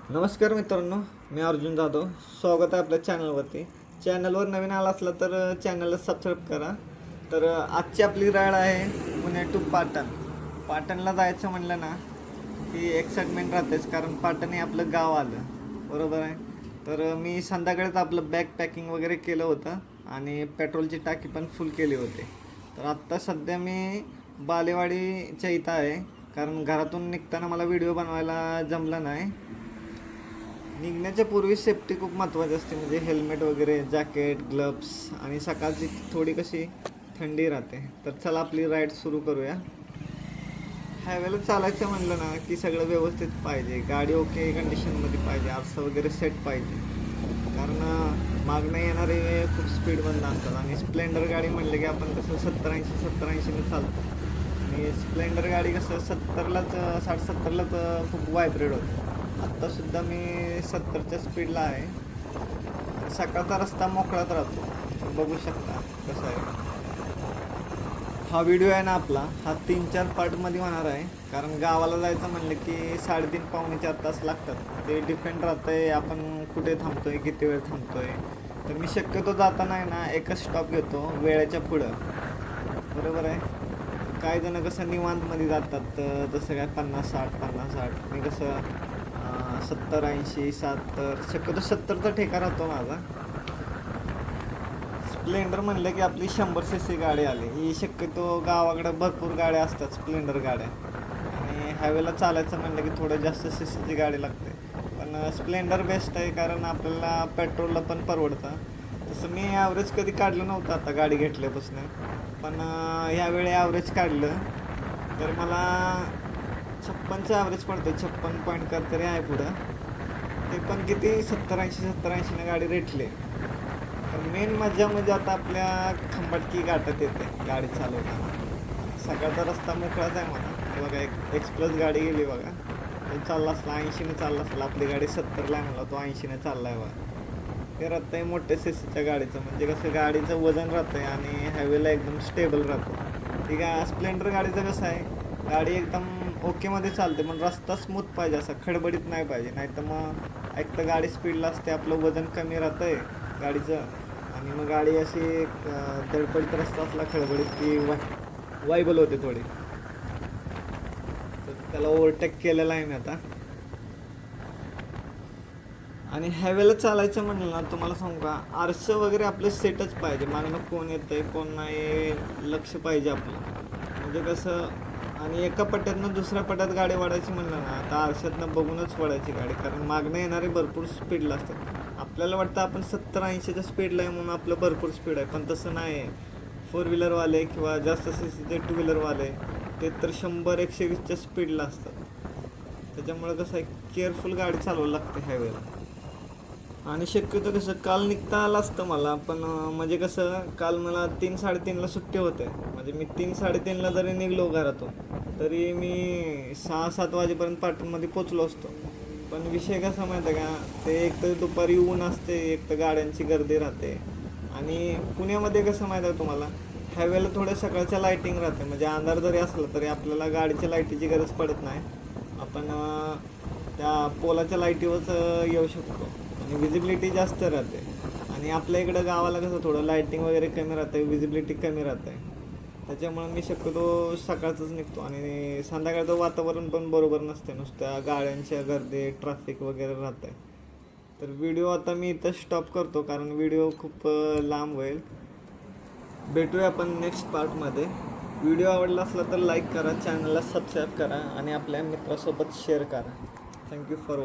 नमस्कार मित्रांनो, मी अर्जुन जाधव. स्वागत आहे आपल्या चॅनलवरती. चॅनलवर नवीन आला असला तर चॅनलला सबस्क्राईब करा. तर आजची आपली राईड आहे पुणे टू पाटण. पाटणला जायचं म्हणलं ना की एक्साइटमेंट राहतेच, कारण पाटण हे आपलं गाव आलं, बरोबर आहे. तर मी संध्याकाळीच आपलं बॅग पॅकिंग वगैरे केलं होतं आणि पेट्रोलची टाकी पण फुल केली होती. तर आत्ता सध्या मी बालेवाडीच्या इथं आहे, कारण घरातून निघताना मला व्हिडिओ बनवायला जमलं नाही. निघण्याच्या पूर्वी सेफ्टी खूप महत्त्वाची असते, म्हणजे हेल्मेट वगैरे, जॅकेट, ग्लव्स, आणि सकाळची थोडी कशी थंडी राहते. तर चला आपली राईड सुरू करूया. हायवेला चालायचं म्हणलं ना की सगळं व्यवस्थित पाहिजे, गाडी ओके कंडिशनमध्ये पाहिजे, आरसा वगैरे सेट पाहिजे, कारण मागणं येणारे खूप स्पीडमधून असतात. आणि स्प्लेंडर गाडी म्हणले की आपण कसं 70-80ने चालतो, आणि स्प्लेंडर गाडी कसं 70लाच 60-70लाच खूप व्हायब्रेट होते. आत्तासुद्धा मी 70च्या स्पीडला आहे. सकाळचा रस्ता मोकळाच राहतो, बघू शकता कसं आहे. हा व्हिडिओ आहे ना आपला, हा 3-4 पार्टमध्ये होणार आहे, कारण गावाला जायचं म्हणलं की 3.5-4 तास लागतात. ते डिपेंड राहतं आहे आपण कुठे थांबतो आहे, किती वेळ थांबतो आहे. तर मी शक्यतो जाताना आहे ना एकच स्टॉप घेतो वेळेच्या पुढं, बरोबर आहे. काही जण कसं निवांतमध्ये जातात, जसं काय 50-60 मी कसं 70-80 70, शक्यतो 70चा ठेका राहतो माझा. स्प्लेंडर म्हणलं की आपली 100cc गाडी आली. ही शक्यतो गावाकडे भरपूर गाड्या असतात स्प्लेंडर गाड्या, आणि हायवेला चालायचं म्हणलं की थोडं जास्त सीसीची गाडी लागते. पण स्प्लेंडर बेस्ट आहे, कारण आपल्याला पेट्रोलला पण परवडतं. तसं मी ॲव्हरेज कधी काढलं नव्हतं आता गाडी घेतल्यापासून, पण ह्यावेळी ॲव्हरेज काढलं तर मला 56चं ॲव्हरेज पडतं. 56 पॉईंट कर तरी आहे पुढं. ते पण किती 70-80ने गाडी रेटले. तर मेन मजा म्हणजे आता आपल्या खंबाटकी गाठत येते गाडी चालवताना. सकाळचा रस्ता मोकळाच आहे मला. हे बघा, एक एक्सप्रेस गाडी गेली बघा. तो चालला असला 80ने चालला असला, आपली गाडी 70ला आहे मला, तो 80ने चालला आहे बघा. ते राहतं आहे मोठ्या सीसीच्या गाडीचं, म्हणजे कसं गाडीचं वजन राहतं आहे आणि हायवेला एकदम स्टेबल राहतं. ठीक आहे. स्प्लेंडर गाडीचं कसं आहे, गाडी एकदम ओकेमध्ये चालते, पण रस्ता स्मूथ पाहिजे, असा खडबडीत नाही पाहिजे. नाही तर मग एक तर गाडी स्पीडला असते, आपलं वजन कमी राहतं आहे गाडीचं, आणि मग गाडी अशी धडपडीत रस्ता असला खडबडीत की वायबल होते थोडी. तर त्याला ओव्हरटेक केलेला आहे मी आता. आणि हायवेला चालायचं म्हणलं ना, तुम्हाला सांगू का, आरसं वगैरे आपलं सेटच पाहिजे. मागणं कोण येतं आहे कोण नाही लक्ष पाहिजे आपलं, म्हणजे कसं. आणि एका पट्ट्यातनं दुसऱ्या पट्ट्यात गाडी वाढायची म्हणलं ना, आता आरशातनं बघूनच वाढायची गाडी, कारण मागणं येणारे भरपूर स्पीडला असतात. आपल्याला वाटतं आपण 70-80च्या स्पीडला आहे म्हणून आपलं भरपूर स्पीड आहे, पण तसं नाही आहे. 4 व्हीलरवाले किंवा जास्त सीसीचे 2 व्हीलरवाले ते तर 100-120च्या स्पीडला असतात. त्याच्यामुळं कसं आहे, केअरफुल गाडी चालवायला लागते हायवेला. आणि शक्यतो कसं काल निघता आलं असतं मला, पण म्हणजे कसं काल मला 3-3:30ला सुट्टी होते. म्हणजे मी 3-3:30ला जरी निघलो घरातून तरी मी 6-7 वाजेपर्यंत पाटणमध्ये पोचलो असतो. पण विषय कसा माहिती आहे का, ते एक तर दुपारी ऊन असते, एक तर गाड्यांची गर्दी राहते. आणि पुण्यामध्ये कसं माहिती आहे तुम्हाला, हायवेला थोड्या सकाळच्या लाईटिंग राहते, म्हणजे अंधार जरी असला तरी आपल्याला गाडीच्या लाईटीची गरज पडत नाही. आपण त्या पोलाच्या लाईटीवरच येऊ शकतो, आणि विजिबिलिटी जास्त राहते. आणि आपल्या इकडं गावाला कसं थोडं लाईटिंग वगैरे कमी राहते, विजिबिलिटी कमी राहते. त्याच्यामुळं मी शक्यतो सकाळचंच निघतो. आणि संध्याकाळचं वातावरण पण बरोबर नसते, नुसत्या गाड्यांच्या गर्दी, ट्रॅफिक वगैरे राहतं आहे. तर व्हिडिओ आता मी इथं स्टॉप करतो, कारण व्हिडिओ खूप लांब होईल. भेटूया आपण नेक्स्ट पार्टमध्ये. व्हिडिओ आवडला असला तर लाईक करा, चॅनलला सबस्क्राईब करा, आणि आपल्या मित्रासोबत शेअर करा. Thank you for